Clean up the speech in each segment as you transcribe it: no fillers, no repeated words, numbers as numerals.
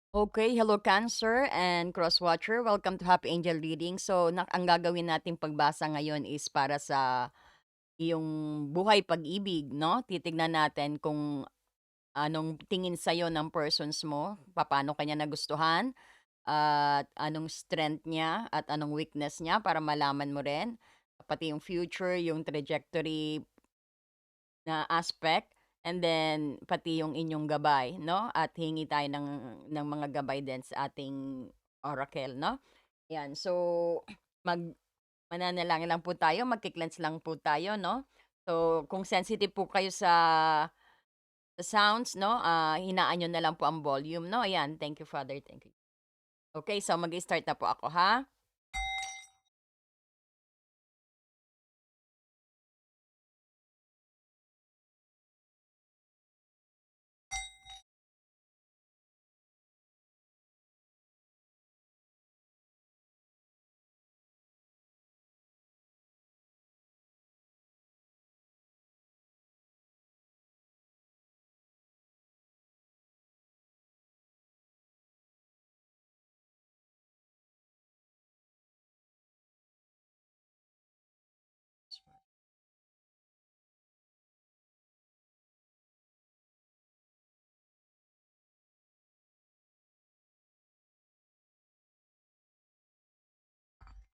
Okay, hello Cancer and Crosswatcher. Welcome to Happy Angel Reading. So, ang gagawin nating pagbasa ngayon is para sa iyong buhay pag-ibig, no? Titignan natin kung anong tingin sa'yo ng persons mo, paano kanya nagustuhan, at anong strength niya, at anong weakness niya para malaman mo rin. Pati yung future, yung trajectory na aspect, and then pati yung inyong gabay, 'no? At hingi tayo ng mga gabay din sa ating oracle, 'no? 'Yan, so mag mananalangin lang po tayo, magki-cleanse lang po tayo, 'no? So, kung sensitive po kayo sa sounds, 'no, hinaan niyo na lang po ang volume, 'no? Ayan, thank you Father, thank you. Okay, so mag-i-start na po ako, ha?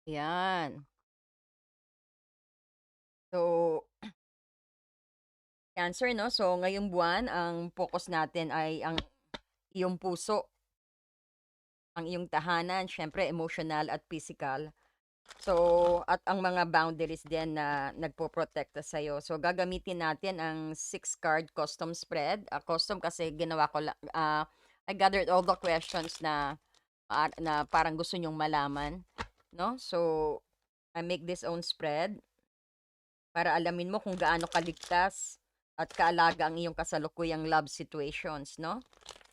'Yan. So, Cancer, 'no? So, ngayong buwan ang focus natin ay ang iyong puso, ang iyong tahanan, siyempre emotional at physical. So, at ang mga boundaries din na nagpoprotekta sa'yo. So, gagamitin natin ang 6 card custom spread. Custom kasi ginawa ko I gathered all the questions na parang gusto nyong malaman, no? So, I make this own spread para alamin mo kung gaano kaligtas at kaalaga ang iyong kasalukuyang love situations, no?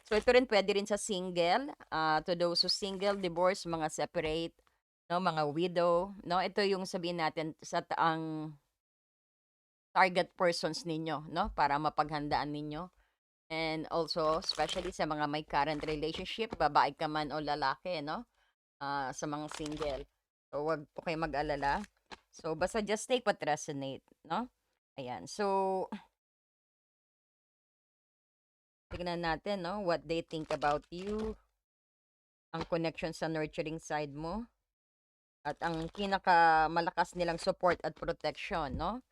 So, ito rin pwede rin sa single, to those who single, divorce, mga separate, no, mga widow, no? Ito yung sabihin natin sa ang target persons ninyo, no, para mapaghandaan ninyo. And also, especially sa mga may current relationship, babae ka man o lalaki, no? Sa mga single. So, wag po kayo mag-alala. So, basta just take what resonate, no? Ayan. So, tignan natin, no, what they think about you, ang connection sa nurturing side mo, at ang pinakamalakas nilang support at protection, no?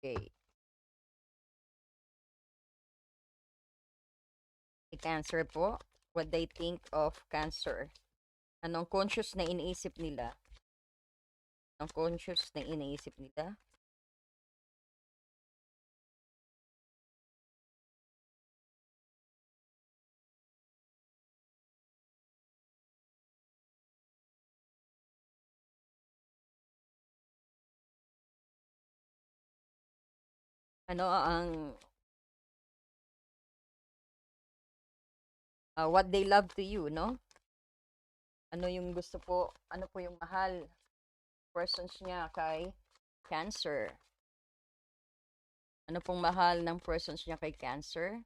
Okay. Si Cancer po, what they think of Cancer. Anong conscious na iniisip nila? Ang conscious na iniisip nila? Ano ang what they love to you, no? Ano yung gusto po, ano po yung mahal persons niya kay Cancer? Ano pong mahal ng persons niya kay Cancer?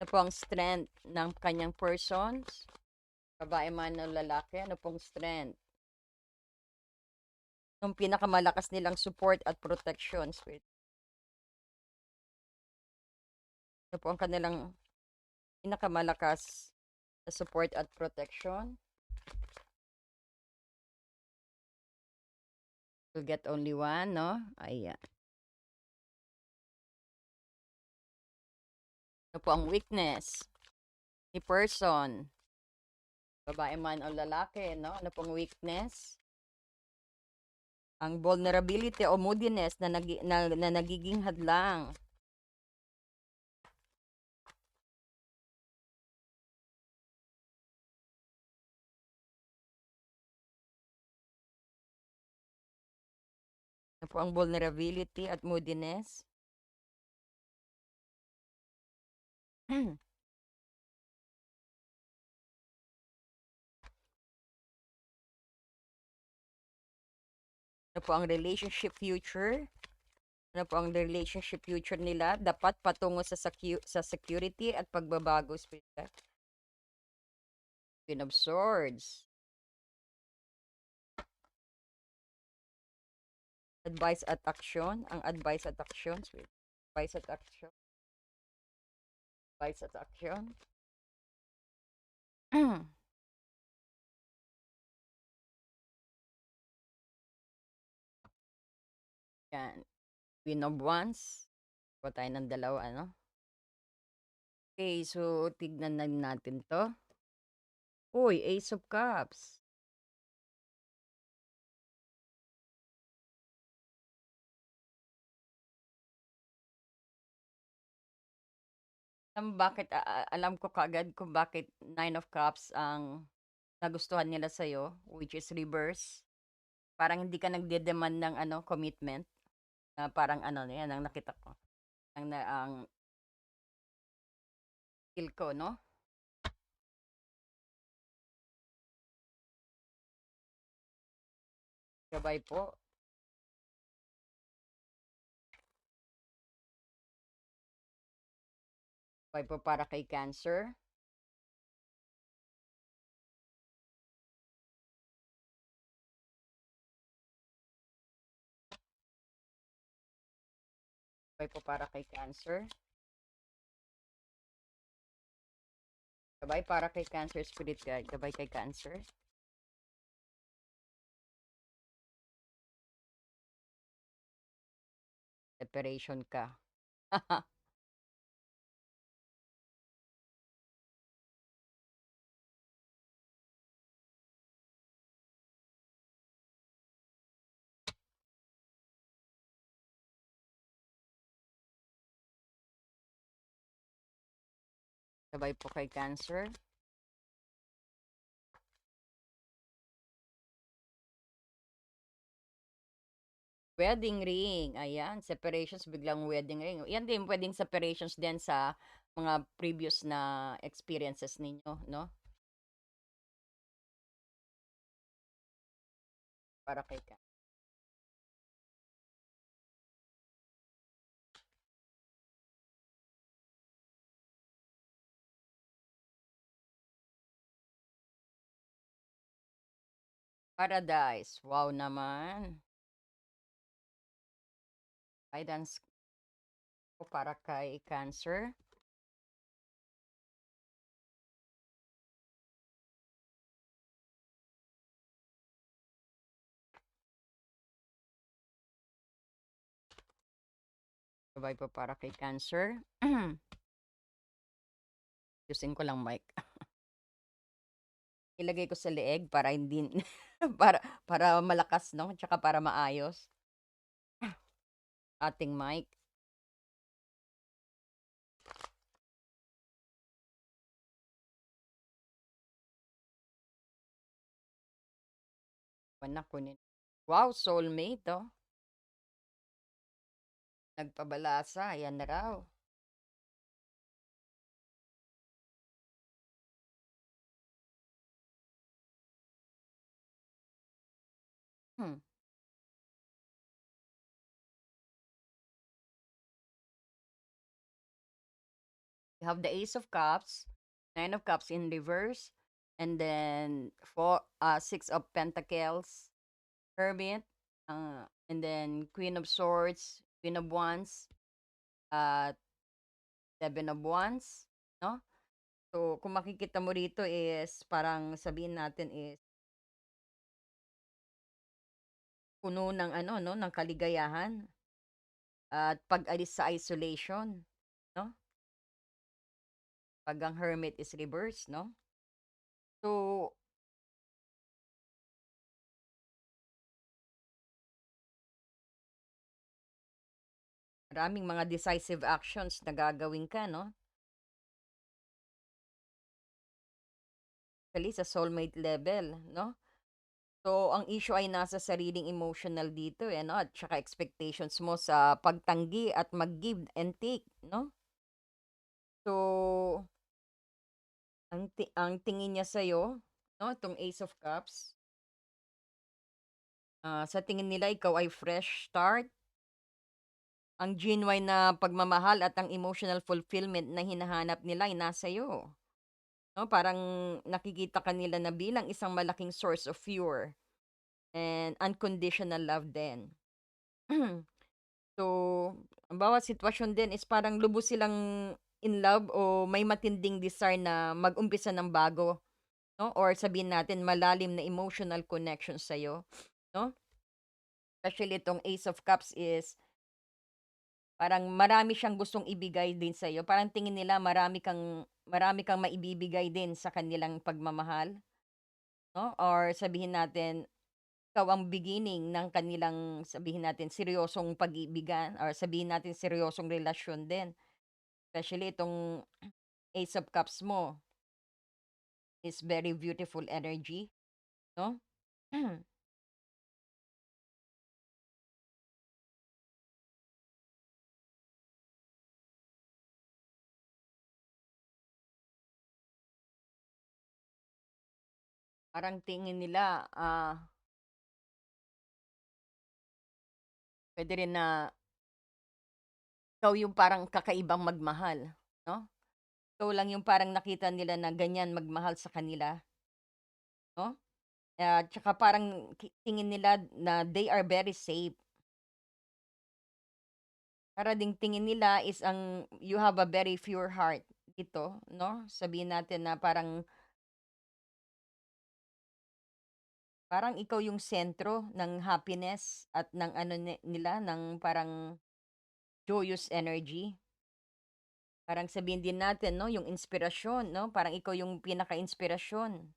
Ano po ang strength ng kanyang persons? Babae man o lalaki, ano pong strength? Yung pinakamalakas nilang support at protection, spirit. Ano po ang kanilang pinakamalakas na support at protection? You'll get only one, no? Ayan. Ano po ang weakness ni person? Babae man o lalaki, no? Ano pong weakness? Ang vulnerability o moodiness na nagiging hadlang. Ano po ang vulnerability at moodiness? Ano Ano po ang relationship future? Ano po ang relationship future nila? Dapat patungo sa security at pagbabago spiritual. Queen of Swords. Advice at action. Ang advice at action. Advice at action. Advice at action. Yan. Queen of Wands. Pa tayo ng dalawa, ano? Okay, so tignan na natin to. Uy, Ace of Cups. Alam ko kaagad kung bakit Nine of Cups ang nagustuhan nila sa'yo, which is reverse. Parang hindi ka nagde-demand ng commitment. Parang yan ang nakita ko. Ang feel ko, no? Gabay po. Gabay po para kay Cancer. Gabay po para kay Cancer. Gabay para kay Cancer Spirit Guide. Gabay kay Cancer. Separation ka. Gabay po kay Cancer. Wedding ring. Ayan, separations, biglang wedding ring. Yan din, pwedeng separations din sa mga previous na experiences ninyo, no? Para kay Cancer. Paradise. Wow naman. Guidance ko para kay Cancer. Gabay po para kay Cancer. Ayusin ko lang mic. Ilagay ko sa leeg para hindi para malakas, no? Tsaka para maayos ating mic. Anak kunin. Wow, soulmate, oh. Nagpabalasa, yan na raw. Hmm. You have the Ace of Cups, Nine of Cups in reverse, and then Six of Pentacles, Hermit, and then Queen of Swords, Queen of Wands, uh, Seven of Wands, no? So, kung makikita mo rito is parang sabihin natin is puno ng no, ng kaligayahan at pag-alis sa isolation, no? Pag ang Hermit is reverse, no? So, maraming mga decisive actions na gagawin ka, no? Actually, sa soulmate level, no? So, ang issue ay nasa sariling emotional dito, no? At saka expectations mo sa pagtanggi at mag-give and take, no? So, ang tingin niya sa'yo, no? Itong Ace of Cups, Sa tingin nila ikaw ay fresh start, ang genuine na pagmamahal at ang emotional fulfillment na hinahanap nila ay nasa sa'yo, 'no? Parang nakikita ka nila na bilang isang malaking source of pure and unconditional love din. So, ang bawat sitwasyon din is parang lubos silang in love o may matinding desire na mag-umpisa ng bago, 'no, or sabihin natin malalim na emotional connection sa'yo, 'no? Especially itong Ace of Cups is parang marami siyang gustong ibigay din sa'yo. Parang tingin nila marami kang maibibigay din sa kanilang pagmamahal, 'no, or sabihin natin ikaw ang beginning ng kanilang sabihin natin seryosong pag-iibigan or sabihin natin seryosong relasyon din. Especially itong Ace of Cups mo is very beautiful energy, 'no? Parang tingin nila, puwede rin na ikaw yung parang kakaibang magmahal, 'no? Ikaw lang yung parang nakita nila na ganyan magmahal sa kanila, 'no? Tsaka parang tingin nila na they are very safe. Para ding tingin nila is you have a very pure heart dito, 'no? Sabihin natin na parang parang ikaw yung sentro ng happiness at ng ano nila, ng parang joyous energy. Parang sabihin din natin 'no, yung inspirasyon 'no, parang ikaw yung pinaka-inspirasyon.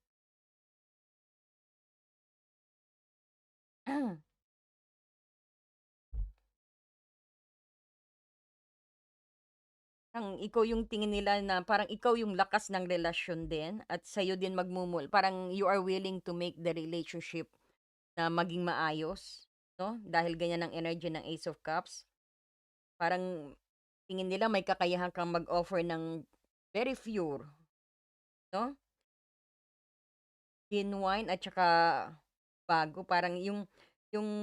Parang ikaw yung tingin nila na parang ikaw yung lakas ng relasyon din at sa'yo din parang you are willing to make the relationship na maging maayos, 'no, dahil ganyan ang energy ng Ace of Cups. Parang tingin nila may kakayahan kang mag-offer ng very pure, 'no, genuine at tsaka bago. Parang yung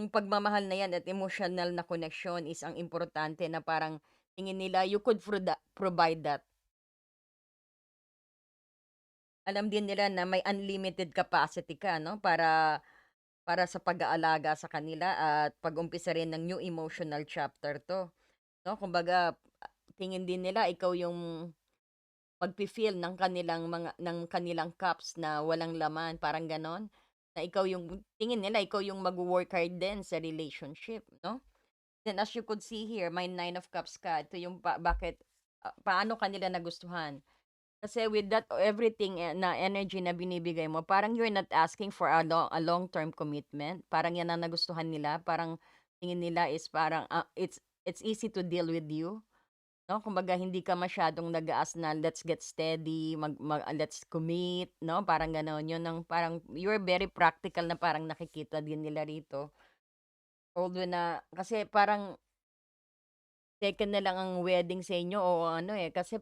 pagmamahal na 'yan at emotional na connection is ang importante na parang tingin nila you could provide that. Alam din nila na may unlimited capacity ka 'no, para sa pag-aalaga sa kanila at pag-umpisa rin ng new emotional chapter 'to, 'no. Kumbaga, tingin din nila ikaw yung magfi-fill ng kanilang cups na walang laman, parang gano'n. Na ikaw yung tingin nila ikaw yung magwo-work hard din sa relationship, 'no. Then as you could see here, may Nine of Cups ka. Ito yung bakit, paano kanila nagustuhan. Kasi with that everything, na energy na binibigay mo, parang you're not asking for a long-term commitment. Parang 'yan ang nagustuhan nila. Parang tingin nila is parang, it's easy to deal with you, 'no? Kumbaga hindi ka masyadong nag-ask na, "Let's get steady, let's commit," 'no? Parang gano'n. 'Yun ang parang you're very practical na parang nakikita din nila rito. Although na kasi parang second na lang ang wedding sa inyo o ano, kasi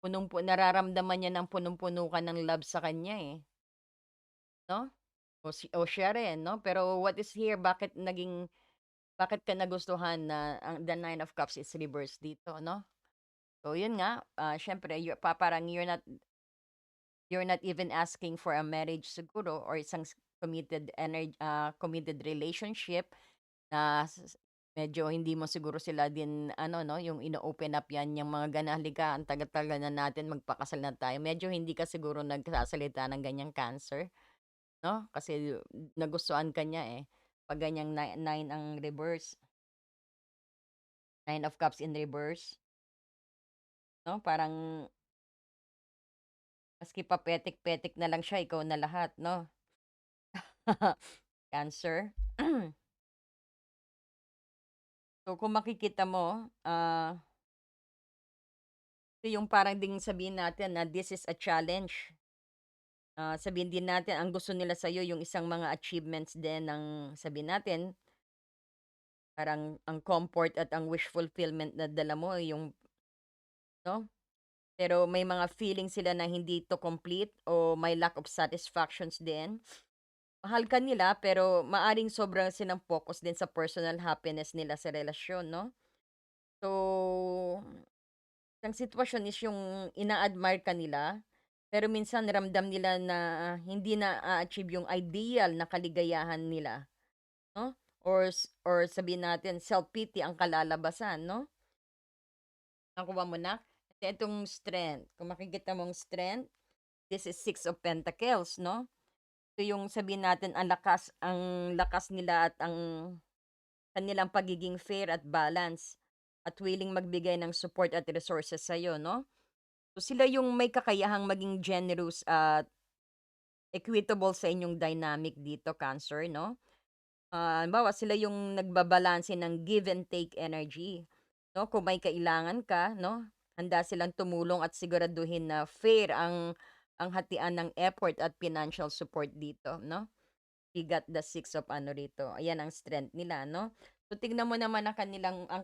nararamdaman niya ng punong-puno ka ng love sa kanya, 'no? O siya rin, 'no? Pero what is here, bakit ka nagustuhan na the Nine of Cups is reverse dito, 'no? So yun nga, siyempre parang you're not even asking for a marriage siguro or isang committed relationship na medyo hindi mo siguro sila din ano 'no, yung ino-open up 'yan, yung mga gana, "Halika ang tagal-tagal na natin, magpakasal na tayo." Medyo hindi ka siguro nagsasalita ng ganyang cancer, 'no, kasi nagustuhan ka niya, 'pag ganyang nine ang reverse, Nine of Cups in reverse, 'no, parang maski pa petik-petik na lang siya ikaw na lahat, 'no? Cancer. So kung makikita mo, ito yung parang ding sabihin natin na this is a challenge. Sabihin din natin ang gusto nila sa'yo yung isang mga achievements din ng sabihin natin, parang ang comfort at ang wish fulfillment na dala mo yung 'no, pero may mga feeling sila na hindi to complete o may lack of satisfactions din. Mahal ka nila pero maaring sobrang silang focus din sa personal happiness nila sa relasyon 'no. So, ang sitwasyon is yung ina-admire ka nila, pero minsan ramdam nila na hindi na-a-achieve yung ideal na kaligayahan nila 'no, or sabihin natin self-pity ang kalalabasan 'no. Nakuha mo na? Kasi itong strength, kung makikita mong strength, this is Six of Pentacles 'no. Ito yung sabihin natin ang lakas nila at ang kanilang pagiging fair at balance at willing magbigay ng support at resources sa'yo 'no. So, sila yung may kakayahang maging generous at equitable sa inyong dynamic dito, Cancer 'no. Halimbawa sila yung nagbabalanse ng give and take energy 'no. Kung may kailangan ka 'no, handa silang tumulong at siguraduhin na fair ang hatian ng effort at financial support dito 'no. He got the six of ano rito, ayan ang strength nila 'no. So, tignan mo naman ang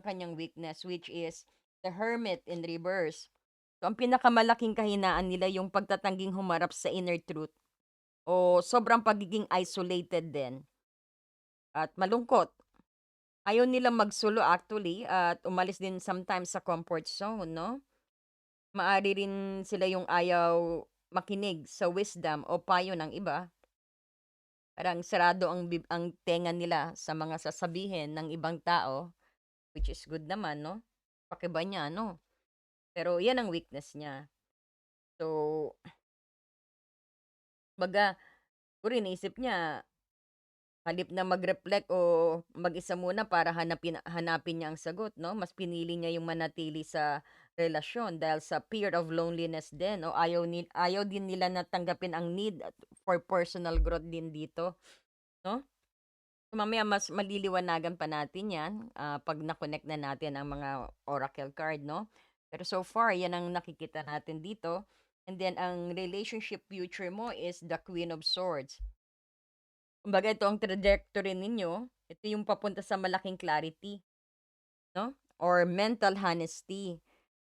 kanyang weakness, which is the Hermit in reverse. So, ang pinakamalaking kahinaan nila yung pagtatangging humarap sa inner truth o sobrang pagiging isolated din at malungkot. Ayaw nilang magsolo actually at umalis din sometimes sa comfort zone 'no. Maari rin sila yung ayaw makinig sa wisdom o payo ng iba. Parang sarado ang tenga nila sa mga sasabihin ng ibang tao, which is good naman 'no, pakiba niya 'no. Pero 'yan ang weakness niya. So, kumbaga siguro iniisip niya halip na mag-reflect o mag-isa muna para hanapin niya ang sagot 'no, mas pinili niya yung manatili sa relasyon dahil sa fear of loneliness din o ayaw din nila na tanggapin ang need for personal growth din dito 'no. Mamaya mas maliliwanagan pa natin 'yan, 'pag na-connect na natin ang mga oracle card 'no. Pero so far 'yan ang nakikita natin dito, and then ang relationship future mo is the Queen of Swords. Kumbaga ito ang trajectory ninyo, ito yung papunta sa malaking clarity 'no, or mental honesty.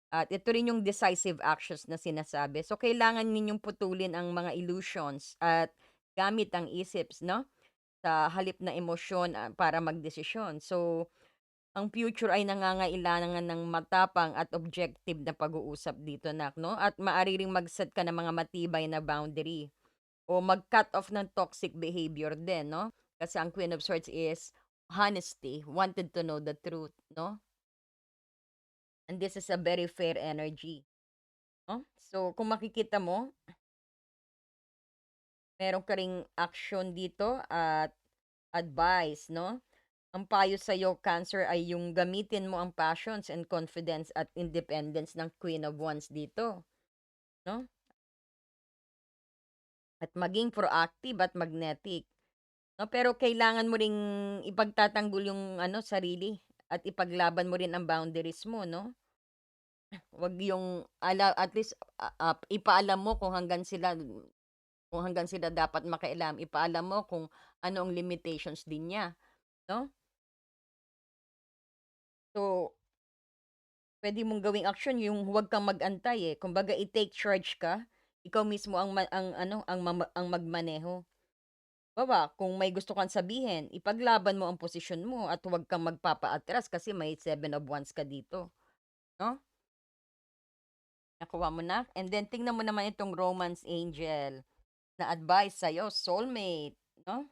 At ito rin yung decisive actions na sinasabi. So kailangan ninyong putulin ang mga illusions at gamit ang isips 'no, sa halip na emosyon, para magdesisyon. So, ang future ay nangangailangan ng matapang at objective na pag-uusap dito nak 'no, at maaari ring mag-set ka ng mga matibay na boundary o mag-cut off ng toxic behavior din 'no. Kasi ang Queen of Swords is honesty, wanted to know the truth 'no, and this is a very fair energy 'no. So, kung makikita mo, meron ka ring action dito at advice 'no. Ang payo sa'yo, Cancer, ay yung gamitin mo ang passions and confidence at independence ng Queen of Wands dito, 'no? At maging proactive at magnetic, 'no? Pero kailangan mo ring ipagtatanggol yung ano, sarili at ipaglaban mo rin ang boundaries mo, 'no? 'Wag yung at least, ipaalam mo kung hanggang sila dapat makialam. Ipaalam mo kung ano ang limitations din niya, 'no? So, puwede mong gawing aksyon yung huwag kang mag-antay, eh. Kumbaga i-take charge ka, ikaw mismo ang ano, ang magmaneho. Halimbawa, kung may gusto kang sabihin, ipaglaban mo ang posisyon mo at huwag kang magpapaatras kasi may Seven of Wands ka dito, 'no? Nakuha mo na? And then tingnan mo naman itong romance angel na advice sa'yo, soulmate, 'no?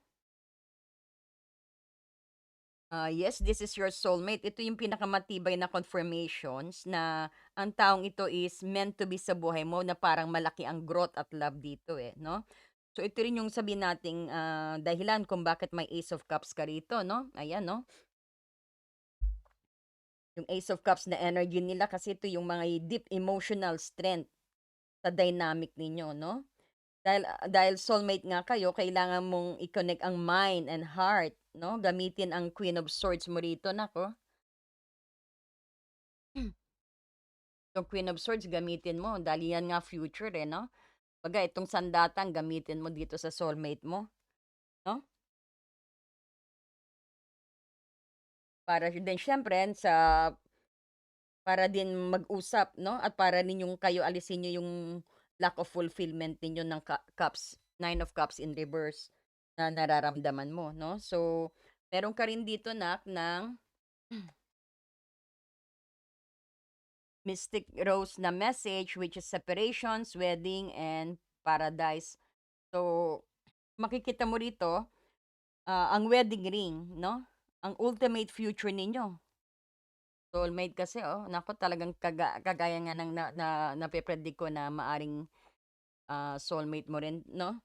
Yes, this is your soulmate. Ito yung pinakamatibay na confirmations na ang taong ito is meant to be sa buhay mo na parang malaki ang growth at love dito eh, no? So ito rin yung sabihin nating dahilan kung bakit may Ace of Cups ka rito, no? Ayan, no? Yung Ace of Cups na energy nila kasi ito yung mga deep emotional strength sa dynamic ninyo, no? Dahil soulmate nga kayo, kailangan mong i-connect ang mind and heart, no? Gamitin ang Queen of Swords mo rito, nako. Yung Queen of Swords gamitin mo dahil yan nga future, eh, 'no? Kumbaga itong sandatang gamitin mo dito sa soulmate mo, 'no? Para din siyempre para din mag-usap 'no, at para ninyong kayo alisin niyo yung lack of fulfillment ninyo ng cups, Nine of Cups in reverse. na nararamdaman mo, 'no? So, meron ka rin dito nak ng Mystic Rose na message which is separations, wedding, and paradise. So, makikita mo rito, ang wedding ring, 'no? Ang ultimate future ninyo. Soulmate kasi, oh, naku talagang kagaya nga ng nape-predict ko na maaring, soulmate mo rin, 'no,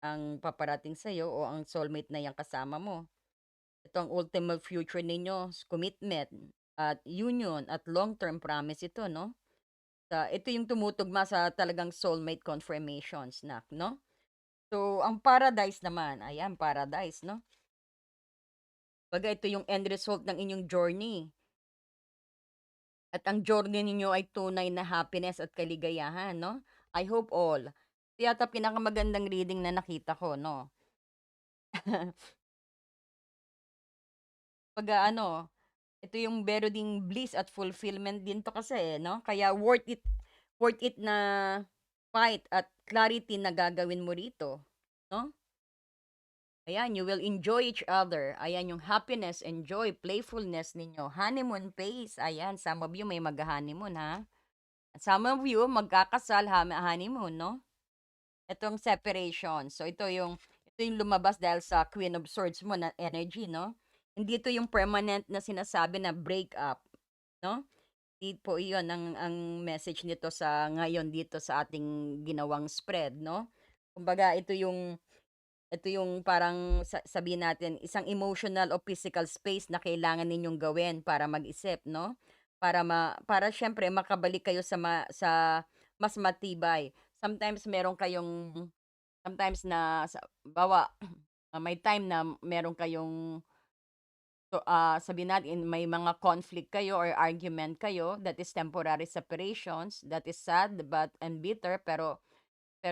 ang paparating sa'yo o ang soulmate na 'yang kasama mo. Ito ang ultimate future ninyo, commitment at union at long-term promise ito, 'no? Ito yung tumutugma sa talagang soulmate confirmations na, 'no? So, ang paradise naman, ayan paradise, 'no? Kumbaga ito yung end result ng inyong journey at ang journey ninyo ay tunay na happiness at kaligayahan, 'no? I hope all. Ito yata pinakamagandang reading na nakita ko, 'no? Kumbaga ano, ito yung meron ding bliss at fulfillment din 'to kasi, eh, 'no? Kaya worth it na fight at clarity na gagawin mo rito, 'no? Ayan, you will enjoy each other. Ayan yung happiness, enjoy, playfulness ninyo. Honeymoon phase. Ayan, some of you may mag-honeymoon, ha? Some of you magkakasal, honeymoon, no? Itong separation. So ito yung lumabas dahil sa Queen of Swords mo na energy, no? Hindi ito yung permanent na sinasabi na break up, no? Hindi po iyon ang message nito sa ngayon dito sa ating ginawang spread, no? Kumbaga ito yung parang sabihin natin isang emotional o physical space na kailangan ninyong gawin para mag-isip, no? Para siyempre makabalik kayo sa mas matibay. Sometimes na bawa may time na meron kayong sabihin natin may mga conflict kayo or argument kayo, that is temporary separations, that is sad but and bitter, pero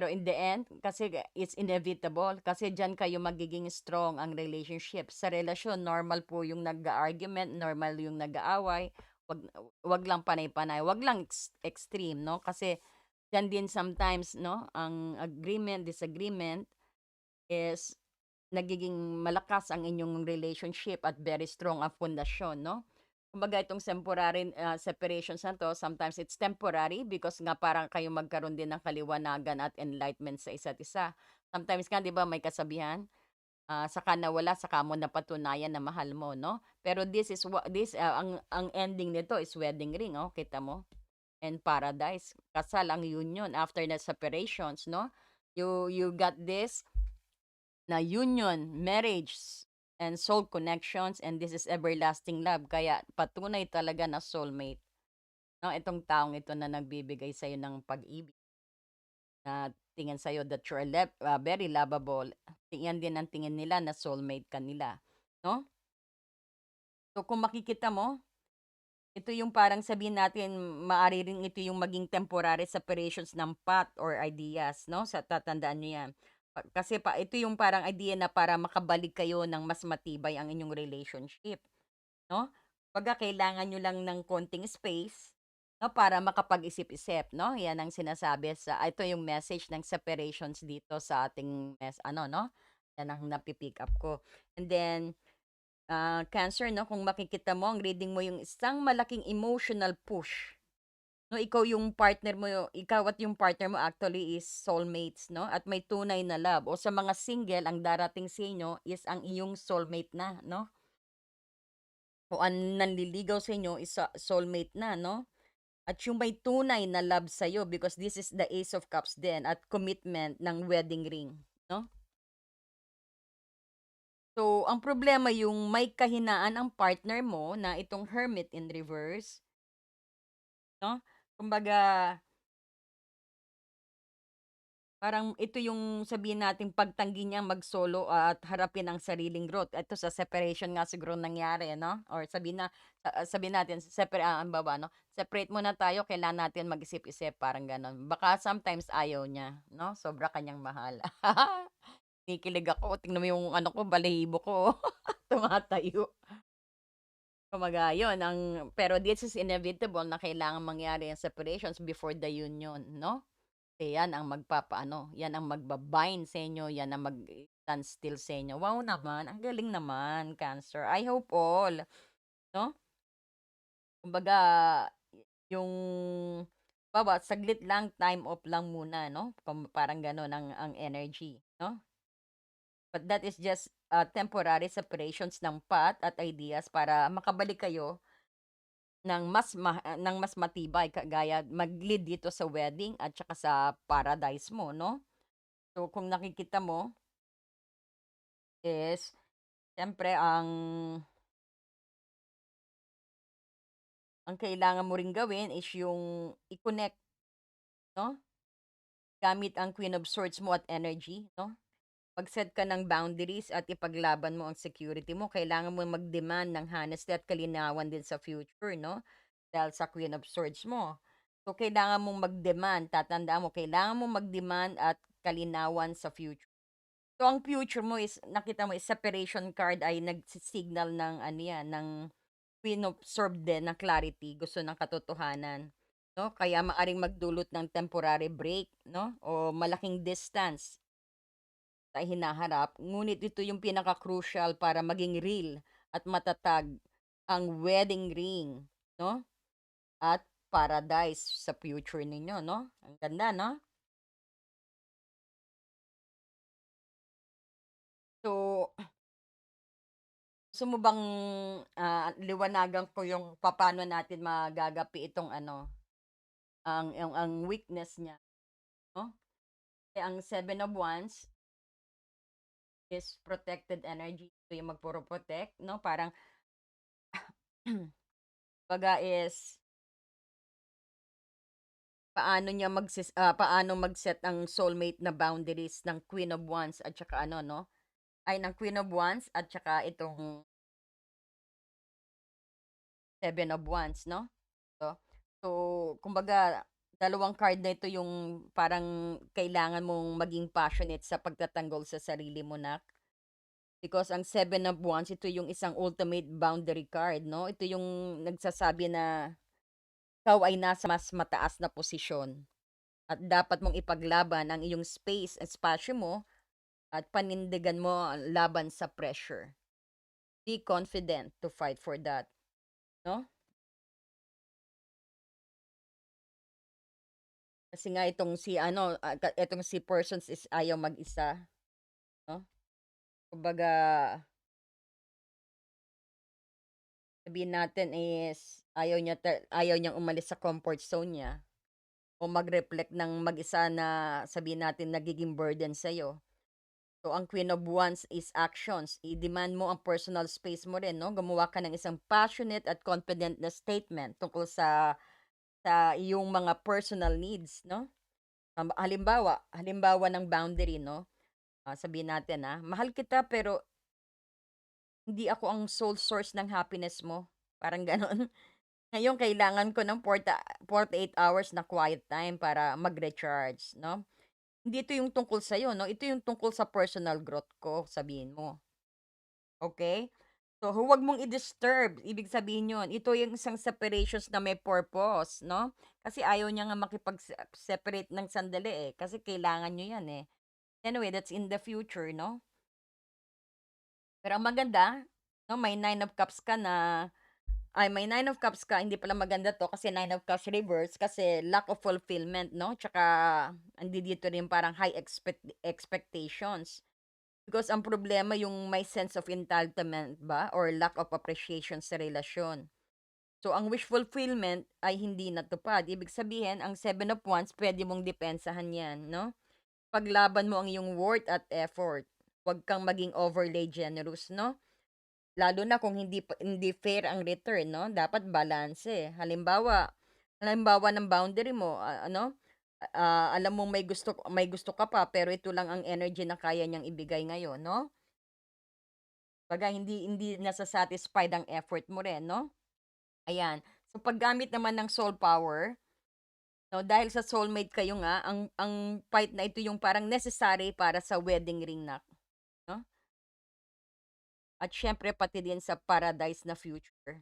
in the end, kasi it's inevitable. Kasi diyan kayo magiging strong ang relationship. Sa relasyon, normal po yung nag-argument, normal yung nag-aaway. Wag, wag lang panay-panay. Wag lang extreme, no? Kasi diyan din sometimes, no? Ang agreement, disagreement is nagiging malakas ang inyong relationship at very strong ang pundasyon, no? Kumbaga itong temporary separations na 'to, sometimes it's temporary because nga parang kayo magkaroon din ng kaliwanagan at enlightenment sa isa't isa. Sometimes nga 'di ba may kasabihan, saka nawala saka mo napatunayan na mahal mo, 'no? Pero ang ending nito is wedding ring, oh, kita mo? And paradise, kasal ang union after the separations, no? You got this na union, marriage, and soul connections, and this is everlasting love. Kaya patunay talaga na soulmate, no? Itong taong ito na nagbibigay sa'yo ng pag-ibig, na tingin sa'yo that you're very lovable. Tingnan din ang tingin nila na soulmate ka nila, no? So kung makikita mo, ito yung parang sabihin natin, maari rin ito yung maging temporary separations ng path or ideas, no? Sa tatandaan niyo yan. Kasi ito yung parang idea na para makabalik kayo ng mas matibay ang inyong relationship, no? Pagka kailangan nyo lang ng konting space, no, para makapag-isip-isip, no? Yan ang sinasabi ito yung message ng separations dito sa ating no? Yan ang napipick up ko. And then, Cancer, no, kung makikita mo, ang reading mo yung isang malaking emotional push. No, ikaw at yung partner mo actually is soulmates, no? At may tunay na love. O sa mga single, ang darating sa inyo is ang iyong soulmate na, no? O ang nanliligaw sa inyo is soulmate na, no? At yung may tunay na love sa'yo because this is the Ace of Cups din at commitment ng wedding ring, no? So, ang problema yung may kahinaan ang partner mo na itong Hermit in reverse, 'no? Kumbaga, parang ito yung sabihin nating pagtanggi niya mag-solo at harapin ang sariling growth. Ito sa separation nga siguro nangyari, 'no? Or sabihin natin baba, 'no? Separate muna tayo, kailangan natin mag-isip-isip, parang gano'n. Baka sometimes ayaw niya, 'no? Sobra kanyang mahal. Kinikilig ako, tingnan mo yung ano ko, balahibo ko, tumatayo. Kumbaga yun pero this is inevitable na kailangang mangyari ang separations before the union, 'no? yan ang magpapaano, yan ang magba-bind sa inyo, yan ang mag-stand still sa inyo. Wow naman, ang galing naman, Cancer. I hope all, 'no? Kumbaga, yung saglit lang, time off lang muna, 'no? Parang gano'n ang energy, 'no? But that is just, temporary separations ng path at ideas para makabalik kayo ng mas matibay kagaya mag-lead dito sa wedding at saka sa paradise mo, 'no? So, kung nakikita mo is siyempre ang kailangan mo ring gawin is yung i-connect, 'no, gamit ang Queen of Swords mo at energy, 'no? Mag-set ka ng boundaries at ipaglaban mo ang security mo. Kailangan mo mag-demand ng honesty at kalinawan din sa future, 'no? Dahil sa Queen of Swords mo. So, kailangan mong mag-demand, tatandaan mo, kailangan mong mag-demand at kalinawan sa future. So, ang future mo is, nakita mo, is separation card ay nagsi-signal ng ano yan, ng Queen of Swords din, ng clarity, gusto ng katotohanan. No? Kaya maaring magdulot ng temporary break, no? O malaking distance sa hinaharap. Ngunit ito yung pinaka-crucial para maging real at matatag ang wedding ring, no? At paradise sa future ninyo, no? Ang ganda, no? So, gusto mo bang, liwanagan ko yung papaano natin magagapi itong ano, ang weakness niya, 'no? Kasi ang Seven of Wands is protected energy. Ito yung magpuro-protect, 'no? Parang, kumbaga is paano mag-set ang soulmate na boundaries ng Queen of Wands at saka ano, 'no? Ay, ng Queen of Wands at saka itong Seven of Wands, 'no? So so, kumbaga dalawang card na ito yung parang kailangan mong maging passionate sa pagtatanggol sa sarili mo, nak. Because ang Seven of Wands, ito yung isang ultimate boundary card, 'no? Ito yung nagsasabi na ikaw ay nasa mas mataas na posisyon at dapat mong ipaglaban ang iyong space, espasyo mo at panindigan mo laban sa pressure. Be confident to fight for that, 'no? Kasi nga itong si ano, itong si persons is ayaw mag-isa, 'no? Kumbaga, sabihin natin is ayaw niyang umalis sa comfort zone niya o mag-reflect ng mag-isa na sabihin natin nagiging burden sa'yo. So, ang Queen of Wands is actions. I-demand mo ang personal space mo rin, 'no? Gumawa ka ng isang passionate at confident na statement tungkol sa iyong mga personal needs, 'no? Halimbawa ng boundary, 'no? Sabihin natin, "Mahal kita pero hindi ako ang sole source ng happiness mo." Parang gano'n. Ngayon kailangan ko ng 48 hours na quiet time para mag-recharge, 'no? Hindi ito yung tungkol sa'yo, 'no? Ito yung tungkol sa personal growth ko, sabihin mo, okay. So, huwag mong i-disturb, ibig sabihin yun. Ito yung isang separations na may purpose, 'no? Kasi ayaw niya nga separate ng sandali, eh, kasi kailangan niyo 'yan, eh. Anyway, that's in the future, 'no? Pero ang maganda, 'no, may Nine of Cups ka, hindi pala maganda 'to kasi Nine of Cups reverse kasi lack of fulfillment, 'no, tsaka dito rin parang high expectations. Because ang problema yung may sense of entitlement ba or lack of appreciation sa relasyon. So, ang wish fulfillment ay hindi natupad. Ibig sabihin, ang Seven of Wands, pwede mong depensahan yan, 'no? Paglaban mo ang iyong worth at effort. Huwag kang maging overly generous, 'no? Lalo na kung hindi fair ang return, 'no? Dapat balanse. Halimbawa ng boundary mo, ano, alam mong may gusto ka pa pero ito lang ang energy na kaya niyang ibigay ngayon, 'no? Kumbaga hindi hindi nasa-satisfied ang effort mo rin, 'no? Ayan. So, paggamit naman ng soul power, 'no, dahil sa soulmate kayo nga, ang fight na ito yung parang necessary para sa wedding ring na, 'no? At siyempre pati din sa paradise na future.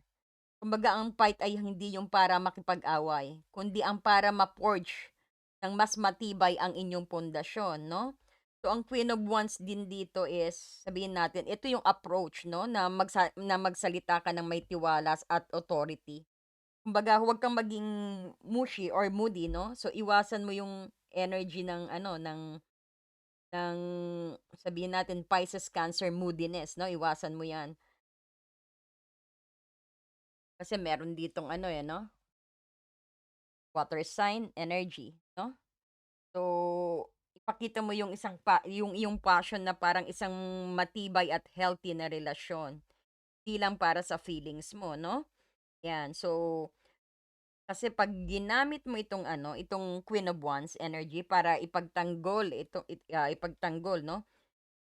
Kumbaga ang fight ay hindi yung para makipag-away, kundi ang para ma-forge ng mas matibay ang inyong pundasyon, 'no? So, ang Queen of Wands din dito is, sabihin natin, ito yung approach, 'no, na magsalita ka ng may tiwalas at authority. Kumbaga, huwag kang maging mushy or moody, 'no? So, iwasan mo yung energy ng ano, ng sabihin natin Pisces, Cancer moodiness, 'no? Iwasan mo 'yan. Kasi meron ditong ano, eh, 'no, water sign energy, 'no? So, ipakita mo yung yung iyong passion na parang isang matibay at healthy na relasyon, hindi lang para sa feelings mo, no? 'Yan. So, kasi 'pag ginamit mo itong ano, itong Queen of Wands energy para ipagtanggol ipagtanggol, 'no?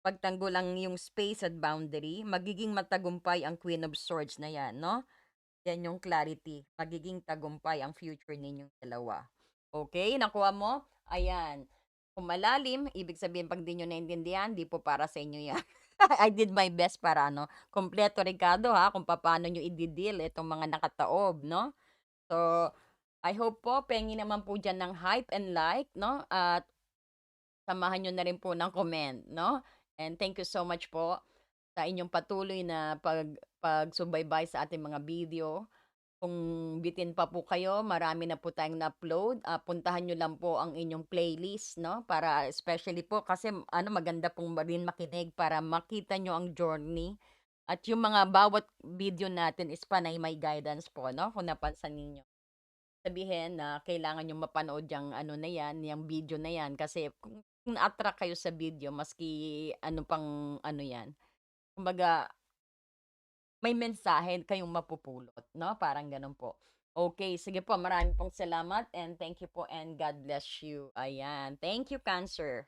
Pagtanggol ang yung space at boundary, magiging matagumpay ang Queen of Swords na 'yan, 'no? 'Yan yung clarity, magiging tagumpay ang future ninyong dalawa. Okay, nakuha mo? Ayan. Kung malalim, ibig sabihin 'pag 'di niyo naintindihan, 'di po para sa inyo 'yan. I did my best para ano, kumpleto rekado ha, kung papaano niyo i-de-deal itong mga nakataob, 'no? So, I hope po pengi naman po diyan ng hype and like, 'no, at samahan niyo na rin po ng comment, 'no? And thank you so much po sa inyong patuloy na pagsubaybay sa ating mga video. Kung bitin pa po kayo, marami na po tayong na-upload, puntahan niyo lang po ang inyong playlist, 'no, para especially po kasi ano, maganda pong rin makinig para makita niyo ang journey at yung mga bawat video natin is panay may guidance po, 'no, kung napansin ninyo. Sabihin na kailangan niyong mapanood yang ano na 'yan, yang video na 'yan kasi kung na-attract kayo sa video maski ano pang ano 'yan, kumbaga may mensahe kayong mapupulot, 'no, parang gano'n po. Okay, sige po, marami pong salamat and thank you po and God bless you. Ayan, thank you, Cancer.